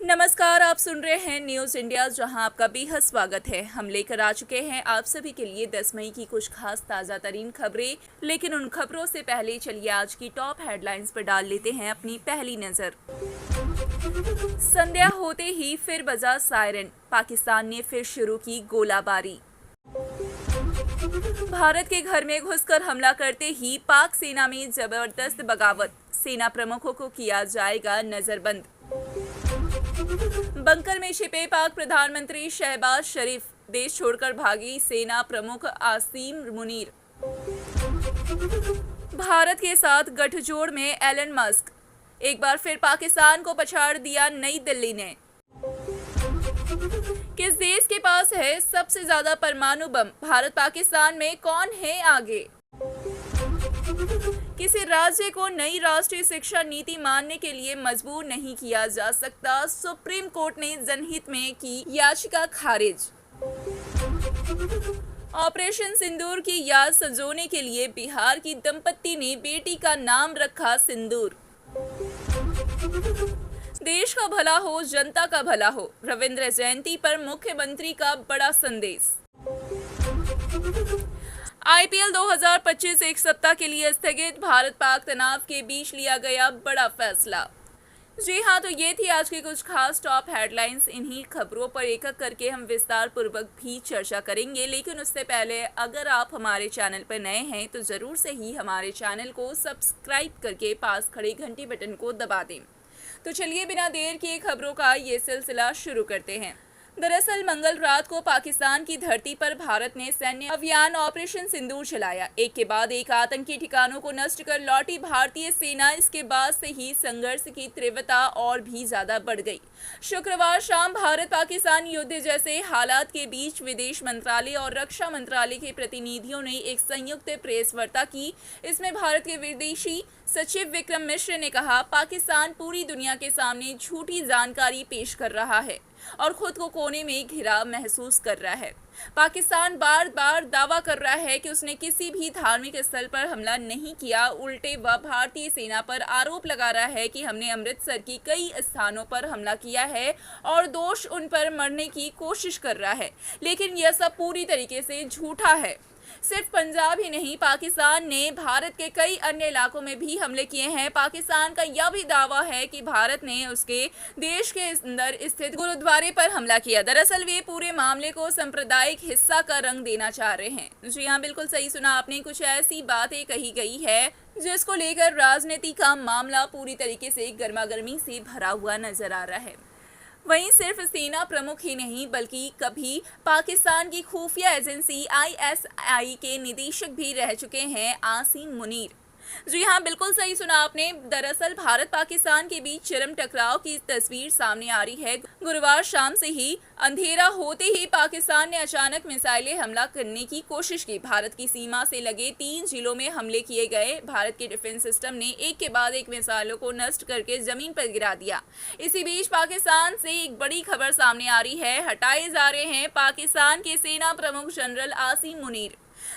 नमस्कार, आप सुन रहे हैं न्यूज़ इंडिया, जहां आपका बेहद स्वागत है। हम लेकर आ चुके हैं आप सभी के लिए 10 मई की कुछ खास ताज़ा तरीन खबरें। लेकिन उन खबरों से पहले चलिए आज की टॉप हेडलाइंस पर डाल लेते हैं अपनी पहली नज़र। संध्या होते ही फिर बजा सायरन, पाकिस्तान ने फिर शुरू की गोलाबारी। भारत के घर में घुसकर हमला करते ही पाक सेना में जबरदस्त बगावत, सेना प्रमुखों को किया जाएगा नजरबंद। बंकर में छिपे पाक प्रधानमंत्री शहबाज शरीफ, देश छोड़कर भागी सेना प्रमुख आसिम मुनीर। भारत के साथ गठजोड़ में एलन मस्क, एक बार फिर पाकिस्तान को पछाड़ दिया नई दिल्ली ने। किस देश के पास है सबसे ज्यादा परमाणु बम, भारत पाकिस्तान में कौन है आगे। किसी राज्य को नई राष्ट्रीय शिक्षा नीति मानने के लिए मजबूर नहीं किया जा सकता, सुप्रीम कोर्ट ने जनहित में की याचिका खारिज। ऑपरेशन सिंदूर की याद संजोने के लिए बिहार की दंपत्ति ने बेटी का नाम रखा सिंदूर। देश का भला हो, जनता का भला हो, रविंद्र जयंती पर मुख्यमंत्री का बड़ा संदेश। आईपीएल 2025 एक सप्ताह के लिए स्थगित, भारत पाक तनाव के बीच लिया गया बड़ा फैसला। जी हाँ, तो ये थी आज की कुछ खास टॉप हेडलाइंस। इन्हीं खबरों पर एक एक करके हम विस्तार पूर्वक भी चर्चा करेंगे, लेकिन उससे पहले अगर आप हमारे चैनल पर नए हैं तो ज़रूर से ही हमारे चैनल को सब्सक्राइब करके पास खड़े घंटी बटन को दबा दें। तो चलिए बिना देर किए खबरों का ये सिलसिला शुरू करते हैं। दरअसल मंगल रात को पाकिस्तान की धरती पर भारत ने सैन्य अभियान ऑपरेशन सिंदूर चलाया। एक के बाद एक आतंकी ठिकानों को नष्ट कर लौटी भारतीय सेना। इसके बाद से ही संघर्ष की तीव्रता और भी ज्यादा बढ़ गई। शुक्रवार शाम भारत पाकिस्तान युद्ध जैसे हालात के बीच विदेश मंत्रालय और रक्षा मंत्रालय के प्रतिनिधियों ने एक संयुक्त प्रेस वार्ता की। इसमें भारत के विदेशी सचिव विक्रम मिश्र ने कहा, पाकिस्तान पूरी दुनिया के सामने झूठी जानकारी पेश कर रहा है और खुद को कोने में घिरा महसूस कर रहा है। पाकिस्तान बार बार दावा कर रहा है कि उसने किसी भी धार्मिक स्थल पर हमला नहीं किया। उल्टे वह भारतीय सेना पर आरोप लगा रहा है कि हमने अमृतसर की कई स्थानों पर हमला किया है और दोष उन पर मढ़ने की कोशिश कर रहा है। लेकिन यह सब पूरी तरीके से झूठा है। सिर्फ पंजाब ही नहीं, पाकिस्तान ने भारत के कई अन्य इलाकों में भी हमले किए हैं। पाकिस्तान का यह भी दावा है कि भारत ने उसके देश के अंदर स्थित गुरुद्वारे पर हमला किया। दरअसल वे पूरे मामले को सांप्रदायिक हिस्सा का रंग देना चाह रहे हैं। जी हाँ, बिल्कुल सही सुना आपने। कुछ ऐसी बातें कही गई है जिसको लेकर राजनीति का मामला पूरी तरीके से गर्मागर्मी से भरा हुआ नजर आ रहा है। वहीं सिर्फ सेना प्रमुख ही नहीं बल्कि कभी पाकिस्तान की खुफिया एजेंसी आईएसआई के निदेशक भी रह चुके हैं आसिम मुनीर। जी हाँ, बिल्कुल सही सुना आपने। दरअसल भारत पाकिस्तान के बीच चरम टकराव की तस्वीर सामने आ रही है। गुरुवार शाम से ही अंधेरा होते ही पाकिस्तान ने अचानक मिसाइलें हमला करने की कोशिश की। भारत की सीमा से लगे 3 जिलों में हमले किए गए। भारत के डिफेंस सिस्टम ने एक के बाद एक मिसाइलों को नष्ट करके जमीन पर गिरा दिया। इसी बीच पाकिस्तान से एक बड़ी खबर सामने आ रही है। हटाए जा रहे हैं पाकिस्तान के सेना प्रमुख जनरल आसिम मुनीर।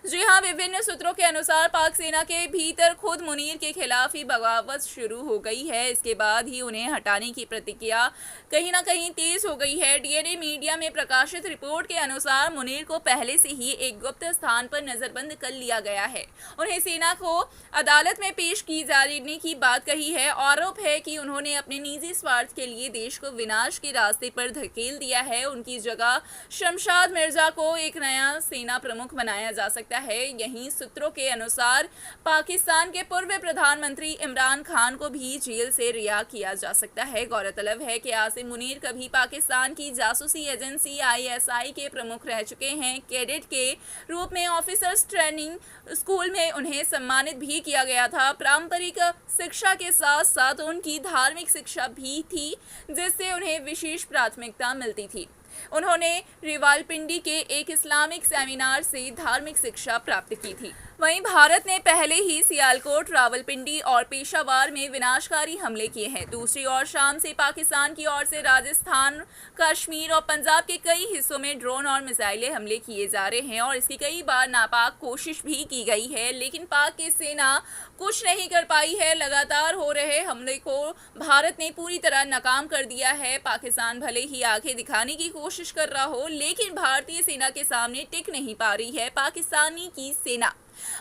जी हाँ, विभिन्न सूत्रों के अनुसार पाक सेना के भीतर खुद मुनीर के खिलाफ ही बगावत शुरू हो गई है। इसके बाद ही उन्हें हटाने की प्रतिक्रिया कहीं ना कहीं तेज हो गई है। डीएनए मीडिया में प्रकाशित रिपोर्ट के अनुसार मुनीर को पहले से ही एक गुप्त स्थान पर नजरबंद कर लिया गया है। उन्हें सेना को अदालत में पेश की जाने की बात कही है। आरोप है कि उन्होंने अपने निजी स्वार्थ के लिए देश को विनाश के रास्ते पर धकेल दिया है। उनकी जगह शमशाद मिर्जा को एक नया सेना प्रमुख बनाया जा सकता है। यहीं सूत्रों के अनुसार पाकिस्तान के पूर्व प्रधानमंत्री इमरान खान को भी जेल से रिहा किया जा सकता है। गौरतलब है कि आसिम मुनीर कभी पाकिस्तान की जासूसी एजेंसी आईएसआई के प्रमुख रह चुके हैं। कैडेट के रूप में ऑफिसर्स ट्रेनिंग स्कूल में उन्हें सम्मानित भी किया गया था। पारंपरिक शिक्षा के साथ साथ उनकी धार्मिक शिक्षा भी थी, जिससे उन्हें विशेष प्राथमिकता मिलती थी। उन्होंने रिवालपिंडी के एक इस्लामिक सेमिनार से धार्मिक शिक्षा प्राप्त की थी। वहीं भारत ने पहले ही सियालकोट, रावलपिंडी और पेशावर में विनाशकारी हमले किए हैं। दूसरी ओर शाम से पाकिस्तान की ओर से राजस्थान, कश्मीर और पंजाब के कई हिस्सों में ड्रोन और मिसाइलें हमले किए जा रहे हैं और इसकी कई बार नापाक कोशिश भी की गई है, लेकिन पाक की सेना कुछ नहीं कर पाई है। लगातार हो रहे हमले को भारत ने पूरी तरह नाकाम कर दिया है। पाकिस्तान भले ही आंखें दिखाने की कोशिश कर रहा हो, लेकिन भारतीय सेना के सामने टिक नहीं पा रही है पाकिस्तानी की सेना।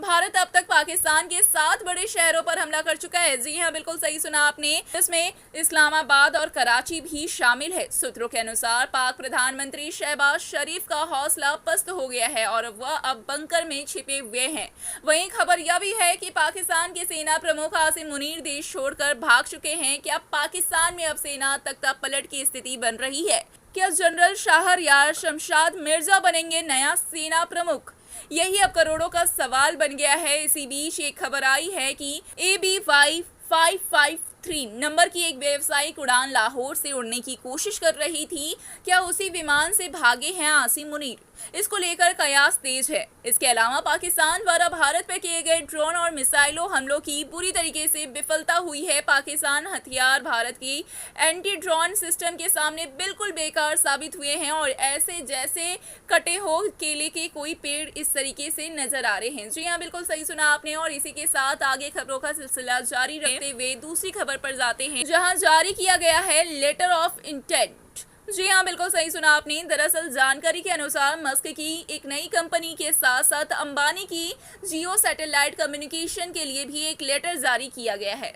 भारत अब तक पाकिस्तान के 7 बड़े शहरों पर हमला कर चुका है। जी हां, बिल्कुल सही सुना आपने। इसमें इस्लामाबाद और कराची भी शामिल है। सूत्रों के अनुसार पाक प्रधानमंत्री शहबाज शरीफ का हौसला पस्त हो गया है और वह अब बंकर में छिपे हुए हैं। वहीं खबर यह भी है कि पाकिस्तान के सेना प्रमुख आसिम मुनीर देश छोड़कर भाग चुके हैं। क्या पाकिस्तान में अब सेना तख्ता पलट की स्थिति बन रही है? क्या जनरल शाहरयार शमशाद मिर्जा बनेंगे नया सेना प्रमुख? यही अब करोड़ों का सवाल बन गया है। इसी बीच एक खबर आई है कि ABY 553 नंबर की एक व्यावसायिक उड़ान लाहौर से उड़ने की कोशिश कर रही थी। क्या उसी विमान से भागे हैं आसिम मुनीर? इसको लेकर कयास तेज है। इसके अलावा पाकिस्तान द्वारा भारत पर किए गए ड्रोन और मिसाइलों हमलों की बुरी तरीके से विफलता हुई है। पाकिस्तान हथियार भारत की एंटी ड्रोन सिस्टम के सामने बिल्कुल बेकार साबित हुए हैं और ऐसे जैसे कटे हो केले के कोई पेड़ इस तरीके से नजर आ रहे हैं। जी हाँ, बिल्कुल सही सुना आपने। और इसी के साथ आगे खबरों का सिलसिला जारी रखते हुए दूसरी खबर पर जाते हैं, जहां जारी किया गया है लेटर ऑफ इंटेंट। जी हाँ, बिल्कुल सही सुना आपने। दरअसल जानकारी के अनुसार मस्क की एक नई कंपनी के साथ साथ अंबानी की जियो सैटेलाइट कम्युनिकेशन के लिए भी एक लेटर जारी किया गया है।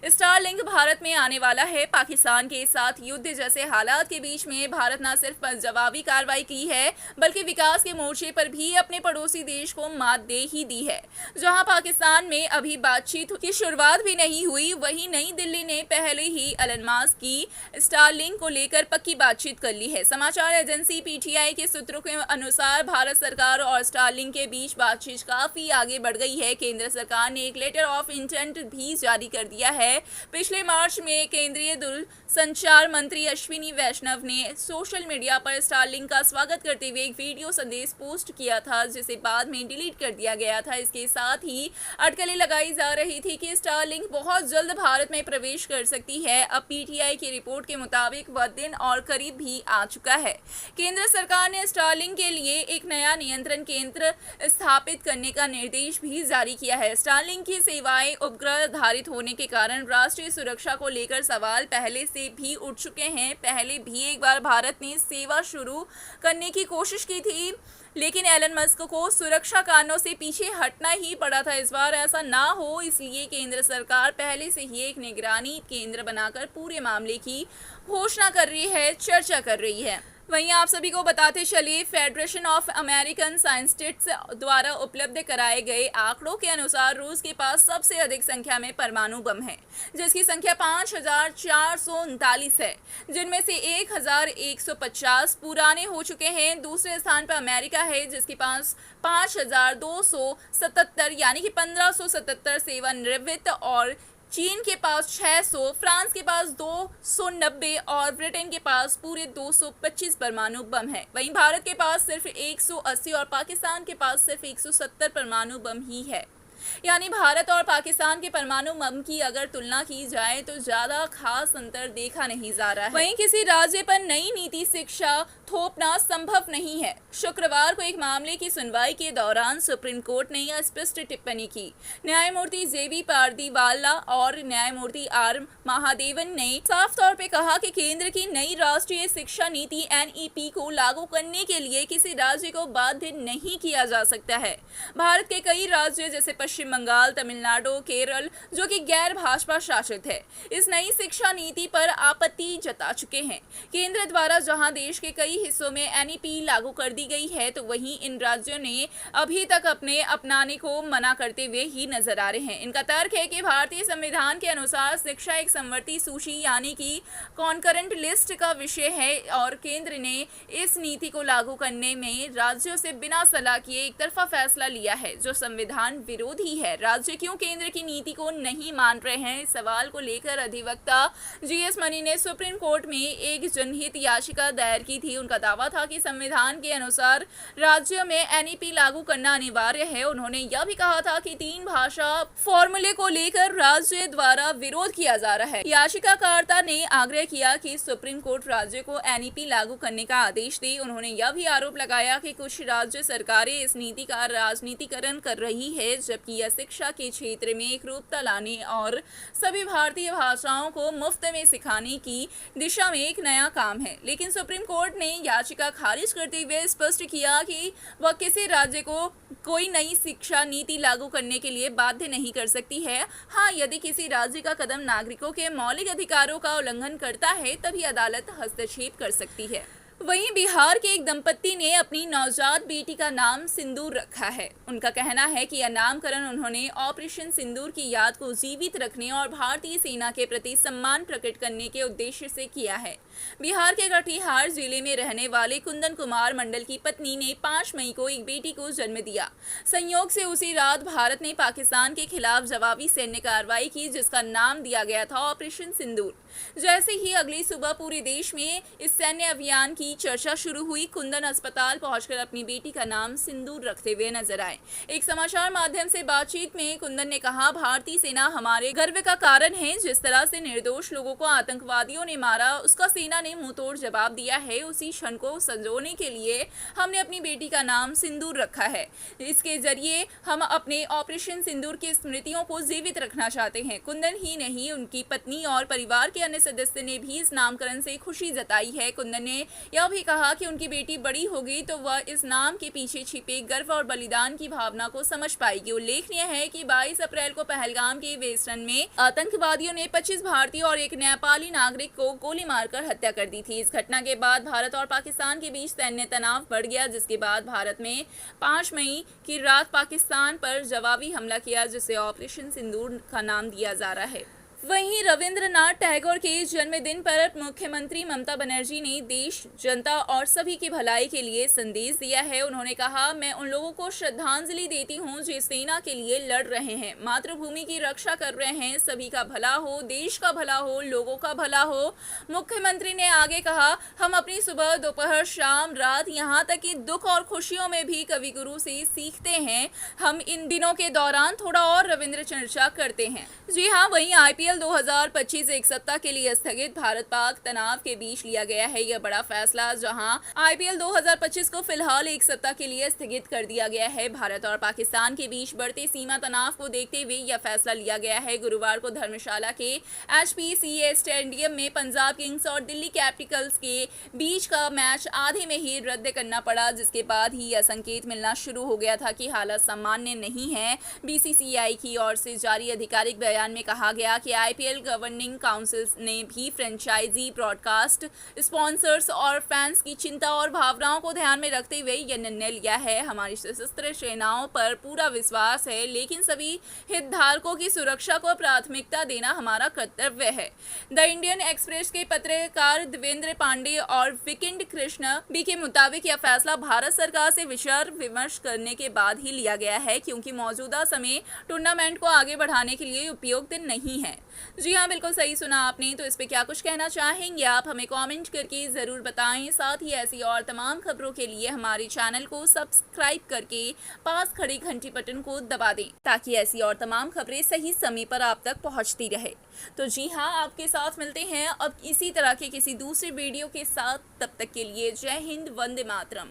स्टारलिंक भारत में आने वाला है। पाकिस्तान के साथ युद्ध जैसे हालात के बीच में भारत न सिर्फ जवाबी कार्रवाई की है, बल्कि विकास के मोर्चे पर भी अपने पड़ोसी देश को मात दे ही दी है। जहां पाकिस्तान में अभी बातचीत की शुरुआत भी नहीं हुई, वहीं नई दिल्ली ने पहले ही एलन मस्क की स्टारलिंक को लेकर पक्की बातचीत कर ली है। समाचार एजेंसी PTI के सूत्रों के अनुसार भारत सरकार और स्टारलिंक के बीच बातचीत काफी आगे बढ़ गई है। केंद्र सरकार ने एक लेटर ऑफ इंटेंट भी जारी कर दिया है। पिछले मार्च में केंद्रीय दूरसंचार मंत्री अश्विनी वैष्णव ने सोशल मीडिया पर स्टारलिंक का स्वागत करते हुए एक वीडियो संदेश पोस्ट किया था, जिसे बाद में डिलीट कर दिया गया था। इसके साथ ही अटकलें लगाई जा रही थी कि स्टारलिंक बहुत जल्द भारत में प्रवेश कर सकती है। अब PTI की रिपोर्ट के मुताबिक वह दिन और करीब भी आ चुका है। केंद्र सरकार ने स्टारलिंक के लिए एक नया नियंत्रण केंद्र स्थापित करने का निर्देश भी जारी किया है। स्टारलिंक की सेवाएं उपग्रह आधारित होने के कारण राष्ट्रीय सुरक्षा को लेकर सवाल पहले से भी उठ चुके हैं। पहले भी एक बार भारत ने सेवा शुरू करने की कोशिश की थी, लेकिन एलन मस्क को सुरक्षा कारणों से पीछे हटना ही पड़ा था। इस बार ऐसा ना हो, इसलिए केंद्र सरकार पहले से ही एक निगरानी केंद्र बनाकर पूरे मामले की घोषणा कर रही है, चर्चा कर रही है। वहीं आप सभी को बताते चलिए, फेडरेशन ऑफ अमेरिकन साइंटिस्ट्स द्वारा उपलब्ध कराए गए आंकड़ों के अनुसार रूस के पास सबसे अधिक संख्या में परमाणु बम है, जिसकी संख्या 5439 है, जिनमें से 1150 पुराने हो चुके हैं। दूसरे स्थान पर अमेरिका है, जिसके पास 5277 यानी कि 1577 सेवानिवृत्त, और चीन के पास 600, फ्रांस के पास 290 और ब्रिटेन के पास पूरे 225 परमाणु बम है। वहीं भारत के पास सिर्फ 180 और पाकिस्तान के पास सिर्फ 170 परमाणु बम ही है। यानी भारत और पाकिस्तान के परमाणु बम की अगर तुलना की जाए तो ज्यादा खास अंतर देखा नहीं जा रहा है। वहीं किसी राज्य पर नई नीति शिक्षा थोपना संभव नहीं है। शुक्रवार को एक मामले की सुनवाई के दौरान सुप्रीम कोर्ट ने यह स्पष्ट टिप्पणी की। न्यायमूर्ति JB पारदीवाला और न्यायमूर्ति R महादेवन ने साफ तौर पे कहा कि केंद्र की नई राष्ट्रीय शिक्षा नीति NEP को लागू करने के लिए किसी राज्य को बाध्य नहीं किया जा सकता है। भारत के कई राज्य जैसे पश्चिम बंगाल, तमिलनाडु, केरल, जो कि गैर भाजपा शासित है, इस नई शिक्षा नीति पर आपत्ति जता चुके हैं। केंद्र द्वारा जहां देश के कई हिस्सों में NEP लागू कर दी गई है, तो वहीं इन राज्यों ने अभी तक अपने अपनाने को मना करते हुए ही नजर आ रहे हैं। इनका तर्क है कि भारतीय संविधान के अनुसार शिक्षा एक समवर्ती सूची यानी कि कॉन्करेंट लिस्ट का विषय है और केंद्र ने इस नीति को लागू करने में राज्यों से बिना सलाह किए एक तरफा फैसला लिया है, जो संविधान विरोधी विरोधी है। राज्य क्यों केंद्र की नीति को नहीं मान रहे हैं, इस सवाल को लेकर अधिवक्ता जीएस मनी ने सुप्रीम कोर्ट में एक जनहित याचिका दायर की थी। उनका दावा था कि संविधान के अनुसार राज्य में एनईपी लागू करना अनिवार्य है। उन्होंने यह भी कहा था कि 3 भाषा फॉर्मूले को लेकर राज्य द्वारा विरोध किया जा रहा है। याचिकाकर्ता ने आग्रह किया कि सुप्रीम कोर्ट राज्य को एनईपी लागू करने का आदेश दे। उन्होंने यह भी आरोप लगाया कि कुछ राज्य सरकारें इस नीति का राजनीतिकरण कर रही है, जबकि यह शिक्षा के क्षेत्र में एकरूपता लाने और सभी भारतीय भाषाओं को मुफ्त में सिखाने की दिशा में एक नया काम है। लेकिन सुप्रीम कोर्ट ने याचिका खारिज करते हुए स्पष्ट किया कि वह किसी राज्य को कोई नई शिक्षा नीति लागू करने के लिए बाध्य नहीं कर सकती है। हाँ, यदि किसी राज्य का कदम नागरिकों के मौलिक अधिकारों का उल्लंघन करता है तभी अदालत हस्तक्षेप कर सकती है। वहीं बिहार के एक दंपत्ति ने अपनी नवजात बेटी का नाम सिंदूर रखा है। उनका कहना है कि यह नामकरण उन्होंने ऑपरेशन सिंदूर की याद को जीवित रखने और भारतीय सेना के प्रति सम्मान प्रकट करने के उद्देश्य से किया है। बिहार के कटिहार जिले में रहने वाले कुंदन कुमार मंडल की पत्नी ने 5 मई को एक बेटी को जन्म दिया। संयोग से उसी रात भारत ने पाकिस्तान के खिलाफ जवाबी सैन्य कार्रवाई की, जिसका नाम दिया गया था ऑपरेशन सिंदूर। जैसे ही अगली सुबह पूरे देश में इस सैन्य अभियान की चर्चा शुरू हुई, कुंदन अस्पताल पहुंचकर अपनी बेटी का नाम सिंदूर रखते हुए नजर आए। एक समाचार माध्यम से बातचीत में कुंदन ने कहा, भारतीय सेना हमारे गर्व का कारण है। जिस तरह से निर्दोष लोगों को आतंकवादियों ने मारा, उसका सेना ने मुंहतोड़ जवाब दिया है। उसी क्षण को संजोने के लिए हमने अपनी बेटी का नाम सिंदूर रखा है। इसके जरिए हम अपने ऑपरेशन सिंदूर की स्मृतियों को जीवित रखना चाहते हैं। कुंदन ही नहीं, उनकी पत्नी और परिवार के अन्य सदस्य ने भी इस नामकरण से खुशी जताई है। कुंदन ने यह भी कहा कि उनकी बेटी बड़ी होगी तो वह इस नाम के पीछे छिपे गर्व और बलिदान की भावना को समझ पाएगी। उल्लेखनीय है कि 22 अप्रैल को पहलगाम के वेस्टर्न में आतंकवादियों ने 25 भारतीय और एक नेपाली नागरिक को गोली मारकर हत्या कर दी थी। इस घटना के बाद भारत और पाकिस्तान के बीच सैन्य तनाव बढ़ गया, जिसके बाद भारत में 5 मई की रात पाकिस्तान पर जवाबी हमला किया, जिसे ऑपरेशन सिंदूर का नाम दिया जा रहा है। वहीं रविंद्रनाथ टैगोर के जन्मदिन पर मुख्यमंत्री ममता बनर्जी ने देश, जनता और सभी की भलाई के लिए संदेश दिया है। उन्होंने कहा, मैं उन लोगों को श्रद्धांजलि देती हूं जो सेना के लिए लड़ रहे हैं, मातृभूमि की रक्षा कर रहे हैं। सभी का भला हो, देश का भला हो, लोगों का भला हो। मुख्यमंत्री ने आगे कहा, हम अपनी सुबह, दोपहर, शाम, रात, यहाँ तक कि दुख और खुशियों में भी कवि गुरु से सीखते हैं। हम इन दिनों के दौरान थोड़ा और रविंद्र चर्चा करते हैं। जी हाँ, वहीं आईपीएल 2025 एक सप्ताह के लिए स्थगित। भारत पाक तनाव के बीच लिया गया है यह बड़ा फैसला, जहां आईपीएल 2025 को फिलहाल एक सप्ताह के लिए स्थगित कर दिया गया है। भारत और पाकिस्तान के बीच बढ़ते सीमा तनाव को देखते हुए यह फैसला लिया गया है। गुरुवार को धर्मशाला के एचपीसीए स्टेडियम में पंजाब किंग्स और दिल्ली कैपिटल्स के बीच का मैच आधे में ही रद्द करना पड़ा, जिसके बाद ही यह संकेत मिलना शुरू हो गया था कि हालत सामान्य नहीं है। बीसीसीआई की ओर से जारी आधिकारिक बयान में कहा गया कि आईपीएल गवर्निंग काउंसिल ने भी फ्रेंचाइजी, ब्रॉडकास्ट स्पॉन्सर्स और फैंस की चिंता और भावनाओं को ध्यान में रखते हुए यह निर्णय लिया है। हमारी सशस्त्र सेनाओं पर पूरा विश्वास है, लेकिन सभी हितधारकों की सुरक्षा को प्राथमिकता देना हमारा कर्तव्य है। द इंडियन एक्सप्रेस के पत्रकार देवेंद्र पांडे और विकेंड कृष्ण बी के मुताबिक यह फैसला भारत सरकार से विचार विमर्श करने के बाद ही लिया गया है, क्योंकि मौजूदा समय टूर्नामेंट को आगे बढ़ाने के लिए उपयुक्त नहीं है। जी हाँ, बिल्कुल सही सुना आपने। तो इस पे क्या कुछ कहना चाहेंगे आप, हमें कमेंट करके ज़रूर बताएं। साथ ही ऐसी और तमाम खबरों के लिए हमारे चैनल को सब्सक्राइब करके पास खड़ी घंटी बटन को दबा दें, ताकि ऐसी और तमाम खबरें सही समय पर आप तक पहुंचती रहे। तो जी हाँ, आपके साथ मिलते हैं अब इसी तरह के किसी दूसरे वीडियो के साथ। तब तक के लिए जय हिंद, वंदे मातरम।